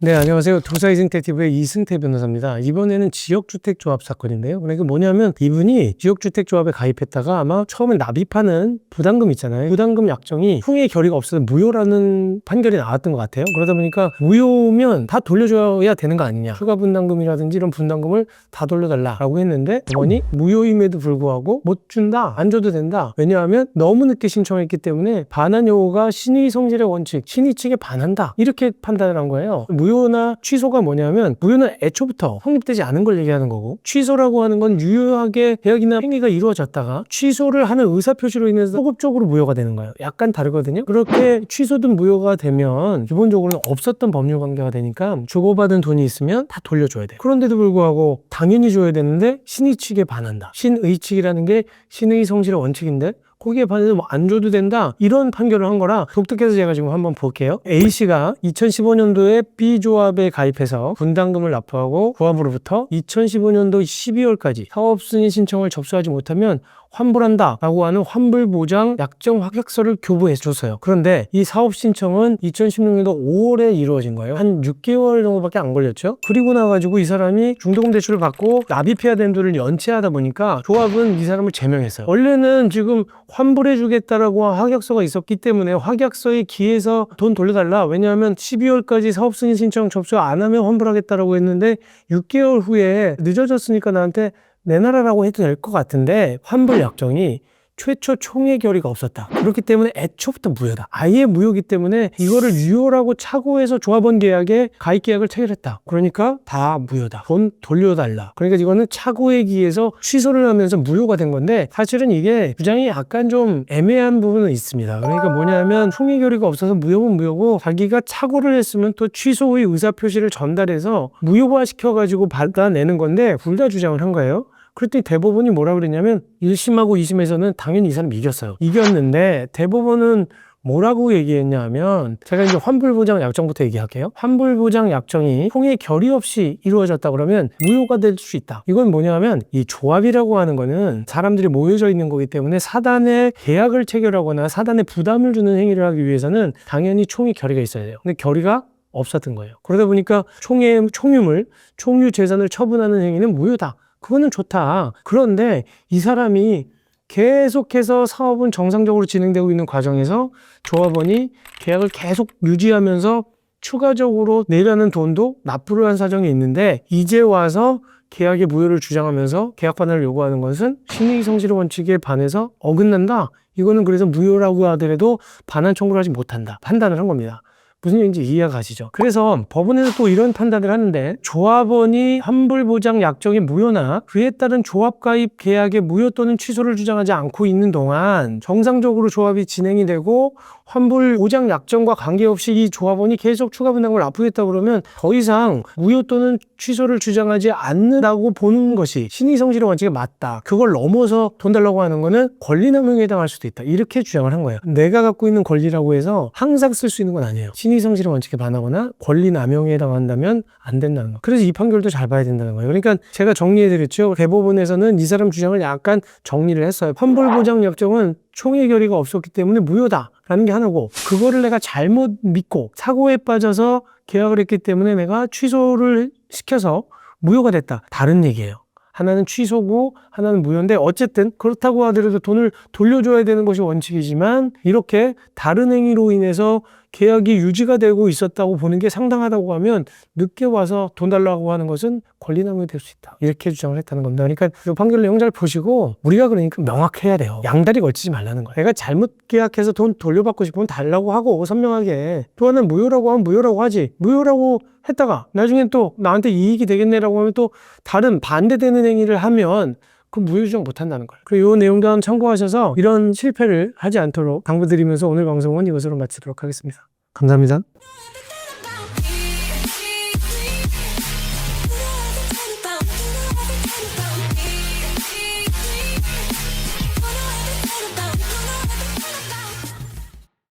네, 안녕하세요. 도사이승택TV의 이승태 변호사입니다. 이번에는 지역주택조합 사건인데요. 그러니까 뭐냐면 이분이 지역주택조합에 가입했다가 아마 처음에 납입하는 부담금 있잖아요. 부담금 약정이 후에 결의가 없어서 무효라는 판결이 나왔던 것 같아요. 그러다 보니까 무효면 다 돌려줘야 되는 거 아니냐. 추가 분담금이라든지 이런 분담금을 다 돌려달라라고 했는데 법원이 무효임에도 불구하고 못 준다, 안 줘도 된다. 왜냐하면 너무 늦게 신청했기 때문에 반환 요구가 신의 성질의 원칙, 신의 측에 반한다. 이렇게 판단을 한 거예요. 무효나 취소가 뭐냐면 무효는 애초부터 성립되지 않은 걸 얘기하는 거고, 취소라고 하는 건 유효하게 계약이나 행위가 이루어졌다가 취소를 하는 의사표시로 인해서 소급적으로 무효가 되는 거예요. 약간 다르거든요. 그렇게 취소든 무효가 되면 기본적으로는 없었던 법률 관계가 되니까 주고받은 돈이 있으면 다 돌려줘야 돼. 그런데도 불구하고 당연히 줘야 되는데 신의 측에 반한다. 신의 측이라는 게 신의 성질의 원칙인데 거기에 반해서 뭐 안 줘도 된다, 이런 판결을 한 거라 독특해서 제가 지금 한번 볼게요. A씨가 2015년도에 B조합에 가입해서 분담금을 납부하고 조합으로부터 2015년도 12월까지 사업승인 신청을 접수하지 못하면 환불한다 라고 하는 환불보장 약정 확약서를 교부해 줬어요. 그런데 이 사업 신청은 2016년도 5월에 이루어진 거예요. 한 6개월 정도밖에 안 걸렸죠. 그리고 나가지고 이 사람이 중도금 대출을 받고 납입해야 되는 돈을 연체하다 보니까 조합은 이 사람을 제명했어요. 원래는 지금 환불해 주겠다라고 확약서가 있었기 때문에 확약서에 기해서 돈 돌려달라, 왜냐하면 12월까지 사업 승인 신청 접수 안 하면 환불하겠다라고 했는데 6개월 후에 늦어졌으니까 나한테 내놔라라고 해도 될 것 같은데 환불 약정이 최초 총회 결의가 없었다. 그렇기 때문에 애초부터 무효다. 아예 무효기 때문에 이거를 유효라고 착오해서 조합원 계약에 가입 계약을 체결했다. 그러니까 다 무효다. 돈 돌려달라. 그러니까 이거는 착오에 의해서 취소를 하면서 무효가 된 건데, 사실은 이게 주장이 약간 좀 애매한 부분은 있습니다. 그러니까 뭐냐면 총회 결의가 없어서 무효는 무효고, 자기가 착오를 했으면 또 취소의 의사표시를 전달해서 무효화 시켜가지고 받아내는 건데 둘 다 주장을 한 거예요. 그랬더니 대법원이 뭐라 그랬냐면 1심하고 2심에서는 당연히 이 사람이 이겼어요. 이겼는데 대법원은 뭐라고 얘기했냐 하면, 제가 이제 환불보장 약정부터 얘기할게요. 환불보장 약정이 총회 결의 없이 이루어졌다 그러면 무효가 될 수 있다. 이건 뭐냐 하면 이 조합이라고 하는 거는 사람들이 모여져 있는 거기 때문에 사단에 계약을 체결하거나 사단에 부담을 주는 행위를 하기 위해서는 당연히 총회 결의가 있어야 돼요. 근데 결의가 없었던 거예요. 그러다 보니까 총유물, 총유 재산을 처분하는 행위는 무효다. 그거는 좋다. 그런데 이 사람이 계속해서 사업은 정상적으로 진행되고 있는 과정에서 조합원이 계약을 계속 유지하면서 추가적으로 내라는 돈도 납부를 한 사정이 있는데, 이제 와서 계약의 무효를 주장하면서 계약 반환을 요구하는 것은 신의 성질의 원칙에 반해서 어긋난다. 이거는 그래서 무효라고 하더라도 반환 청구를 하지 못한다. 판단을 한 겁니다. 무슨 얘기인지 이해가 가시죠? 그래서 법원에서 또 이런 판단을 하는데, 조합원이 환불보장 약정의 무효나 그에 따른 조합가입 계약의 무효 또는 취소를 주장하지 않고 있는 동안 정상적으로 조합이 진행이 되고 환불보장 약정과 관계없이 이 조합원이 계속 추가 분담금을 납부했다 그러면 더 이상 무효 또는 취소를 주장하지 않는다고 보는 것이 신의 성질의 원칙에 맞다. 그걸 넘어서 돈 달라고 하는 거는 권리남용에 해당할 수도 있다. 이렇게 주장을 한 거예요. 내가 갖고 있는 권리라고 해서 항상 쓸 수 있는 건 아니에요. 신의 성질의 원칙에 반하거나 권리남용에 해당한다면 안 된다는 거. 그래서 이 판결도 잘 봐야 된다는 거예요. 그러니까 제가 정리해드렸죠. 대법원에서는 이 사람 주장을 약간 정리를 했어요. 환불보장 약정은 총회 결의가 없었기 때문에 무효다라는 게 하나고, 그거를 내가 잘못 믿고 사고에 빠져서 계약을 했기 때문에 내가 취소를 시켜서 무효가 됐다. 다른 얘기예요. 하나는 취소고 하나는 무효인데, 어쨌든 그렇다고 하더라도 돈을 돌려줘야 되는 것이 원칙이지만 이렇게 다른 행위로 인해서 계약이 유지가 되고 있었다고 보는 게 상당하다고 하면 늦게 와서 돈 달라고 하는 것은 권리남용이 될 수 있다. 이렇게 주장을 했다는 겁니다. 그러니까 이 판결 내용 잘 보시고, 우리가 그러니까 명확해야 돼요. 양다리 걸치지 말라는 거예요. 내가 잘못 계약해서 돈 돌려받고 싶으면 달라고 하고 선명하게, 또 하나는 무효라고 하면 무효라고 하지, 무효라고 했다가 나중에 또 나한테 이익이 되겠네라고 하면 또 다른 반대되는 행위를 하면 그 무효 주장 못한다는 거예요. 그리고 이 내용도 한번 참고하셔서 이런 실패를 하지 않도록 당부드리면서 오늘 방송은 이것으로 마치도록 하겠습니다. 감사합니다.